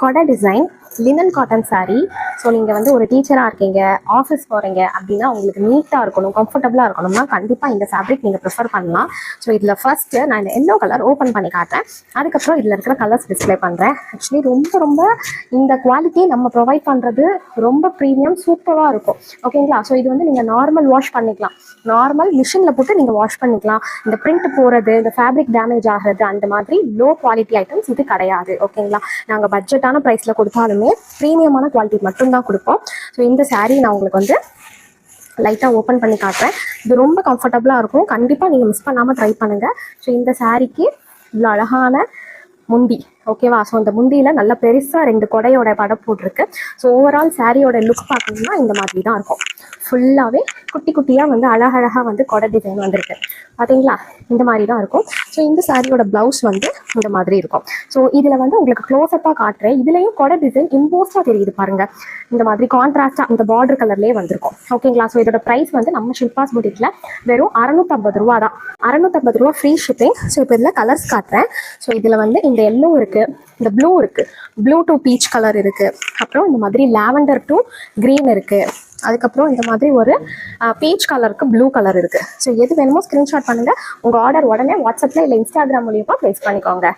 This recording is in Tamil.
கொடை design linen cotton sari. So நீங்கள் வந்து ஒரு டீச்சராக இருக்கீங்க, ஆஃபீஸ் போகிறீங்க அப்படின்னா உங்களுக்கு நீட்டாக இருக்கணும், கம்ஃபர்டபுளாக இருக்கணும்னா கண்டிப்பாக இந்த ஃபேப்ரிக் நீங்கள் ப்ரிஃபர் பண்ணலாம். ஸோ இதில் ஃபர்ஸ்ட்டு நான் இந்த எல்லோ கலர் ஓப்பன் பண்ணி காட்டுறேன், அதுக்கப்புறம் இதில் இருக்கிற கலர்ஸ் டிஸ்பிளே பண்ணுறேன். ஆக்சுவலி ரொம்ப இந்த குவாலிட்டி நம்ம ப்ரொவைட் பண்ணுறது ரொம்ப ப்ரீமியம், சூப்பராக இருக்கும். ஓகேங்களா? ஸோ இது வந்து நீங்கள் நார்மல் வாஷ் பண்ணிக்கலாம், நார்மல் மிஷினில் போட்டு நீங்கள் வாஷ் பண்ணிக்கலாம். இந்த பிரிண்ட் போகிறது, இந்த ஃபேப்ரிக் டேமேஜ் ஆகிறது, அந்த மாதிரி லோ குவாலிட்டி ஐட்டம்ஸ் இது கிடையாது. ஓகேங்களா? நாங்கள் பட்ஜெட்டான ப்ரைஸில் கொடுத்தாலுமே ப்ரீமியமான குவாலிட்டி மட்டும்தான் கொடுப்போம். ஸோ இந்த சாரீ நான் உங்களுக்கு வந்து லைட்டாக ஓப்பன் பண்ணி காட்டுறேன். இது ரொம்ப கம்ஃபர்டபுளாக இருக்கும், கண்டிப்பாக நீங்கள் மிஸ் பண்ணாமல் ட்ரை பண்ணுங்கள். ஸோ இந்த சாரீக்கு இவ்வளோ அழகான முந்தி, ஓகேவா? ஸோ இந்த முந்தியில் நல்ல பெருசாக 2 கொடையோட படம் போட்டிருக்கு. ஸோ ஓவரால் சாரியோட லுக் பார்த்தீங்கன்னா இந்த மாதிரி தான் இருக்கும். ஃபுல்லாகவே குட்டி குட்டியாக வந்து அழகழகாக வந்து கொடை டிசைன் வந்திருக்கு, பார்த்தீங்களா? இந்த மாதிரி தான் இருக்கும். ஸோ இந்த சாரியோட ப்ளவுஸ் வந்து இந்த மாதிரி இருக்கும். ஸோ இதில் வந்து உங்களுக்கு க்ளோஸ்அப்பாக காட்டுறேன். இதுலேயும் கொடை டிசைன் இம்போஸ்டாக தெரியுது பாருங்கள், இந்த மாதிரி கான்ட்ராஸ்டாக இந்த பார்டர் கலர்லேயே வந்திருக்கும். ஓகேங்களா? ஸோ இதோட ப்ரைஸ் வந்து நம்ம ஷில்பாஸ் புட்டிக்கில் வெறும் 650 ரூபா தான். 650 ரூபா ஃப்ரீ ஷிப்பிங். ஸோ இப்போ இதில் கலர்ஸ் காட்டுறேன். ஸோ இதில் வந்து இந்த எல்லோ இருக்குது, இந்த ப்ளூ இருக்குது, ப்ளூ டு பீச் கலர் இருக்குது, அப்புறம் இந்த மாதிரி லாவெண்டர் டு க்ரீன் இருக்குது, அதுக்கப்புறம் இந்த மாதிரி ஒரு பீச் கலருக்கு ப்ளூ கலர் இருக்குது. ஸோ எது வேணுமோ ஸ்க்ரீன்ஷாட் பண்ணுங்கள், உங்கள் ஆர்டர் உடனே வாட்ஸ்அப்பில் இல்லை இன்ஸ்டாகிராம் மூலியமாக ப்ளேஸ் பண்ணிக்கோங்க.